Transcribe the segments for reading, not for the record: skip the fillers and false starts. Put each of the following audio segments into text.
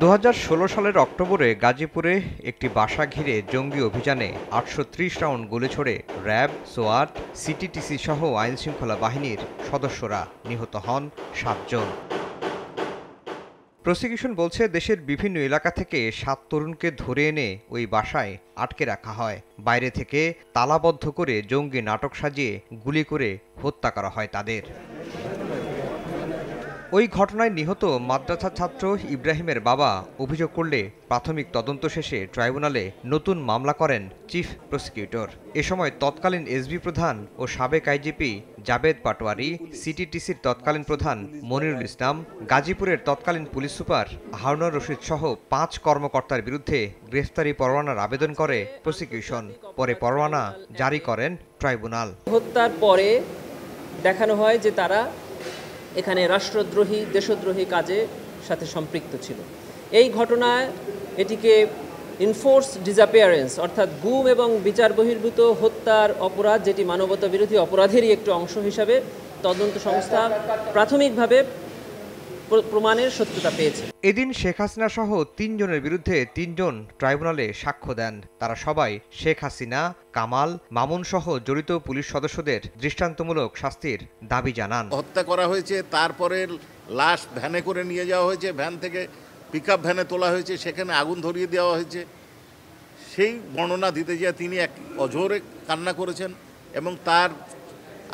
2016 সালের অক্টোবরে গাজীপুরে একটি বাসা ঘিরে জঙ্গি অভিযানে 830 রাউন্ড গুলি ছোড়ে র্যাব, সোয়াট, সিটিটিসি সহ আইনশৃঙ্খলা বাহিনীর সদস্যরা। নিহত হন 7 জন। প্রসিকিউশন বলছে, দেশের বিভিন্ন এলাকা থেকে 7 তরুণকে ধরে এনে ওই বাসায় আটকে রাখা হয়। বাইরে থেকে তালাবদ্ধ করে জঙ্গি নাটক সাজিয়ে গুলি করে হত্যা করা হয় তাদের। ওই ঘটনায় নিহত মাদ্রাসা ছাত্র ইব্রাহিমের বাবা অভিযোগ করলে প্রাথমিক তদন্ত শেষে ট্রাইব্যুনালে নতুন মামলা করেন চিফ প্রসিকিউটর। এ সময় তৎকালীন এসবি প্রধান ও সাবেক আইজিপি জাবেদ পাটোয়ারি, সিটিটিসির তৎকালীন প্রধান মনিরুল ইসলাম, গাজীপুরের তৎকালীন পুলিশ সুপার হারুনুর রশিদ সহ 5 কর্মকর্তার বিরুদ্ধে গ্রেফতারি পরোয়ানার আবেদন করে প্রসিকিউশন। পরে পরোয়ানা জারি করেন ট্রাইব্যুনাল। হত্যার পরে দেখানো হয় যে তারা এখানে রাষ্ট্রদ্রোহী, দেশদ্রোহী কাজে সাথে সম্পৃক্ত ছিল। এই ঘটনায় এটিকে ইনফোর্স ডিসঅ্যাপিয়ারেন্স অর্থাৎ গুম এবং বিচার বহির্ভূত হত্যার অপরাধ, যেটি মানবতা বিরোধী অপরাধেরই একটি অংশ হিসাবে তদন্ত সংস্থা প্রাথমিকভাবে প্রমাণের সত্যতা পেয়েছে। এদিন শেখ হাসিনা সহ 3 জনের বিরুদ্ধে 3 জন ট্রাইব্যুনালে সাক্ষ্য দেন। তারা সবাই শেখ হাসিনা, কামাল, মামুন সহ জড়িত পুলিশ সদস্যদের দৃষ্টান্তমূলক শাস্তির দাবি জানান। হত্যা করা হয়েছে, তারপরে লাশ ভ্যানে করে নিয়ে যাওয়া হয়েছে, ভ্যান থেকে পিকআপ ভ্যানে তোলা হয়েছে, সেখানে আগুন ধরিয়ে দেওয়া হয়েছে। সেই বর্ণনা দিতে গিয়ে তিনি এক অঝোরে কান্না করেছেন এবং তার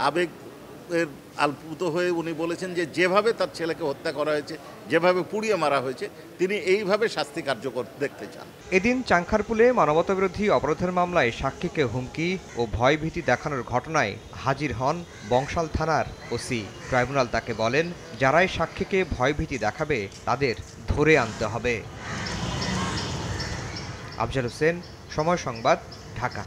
আবেগের আলপুত হয়ে উনি বলেছেন যে যেভাবে তার ছেলেকে হত্যা করা হয়েছে, যেভাবে পুড়িয়ে মারা হয়েছে, তিনি এইভাবে শাস্তি কার্যকর দেখতে চান। এদিন চাংখারপুলে মানবতাবিরোধী অপরাধের মামলায় সাক্ষীকে হুমকি ও ভয়ভীতি দেখানোর ঘটনায় হাজির হন বংশাল থানার ওসি। ট্রাইব্যুনাল তাকে বলেন, যারাই সাক্ষীকে ভয়ভীতি দেখাবে তাদের ধরে আনতে হবে। আফজাল হোসেন, সময় সংবাদ, ঢাকা।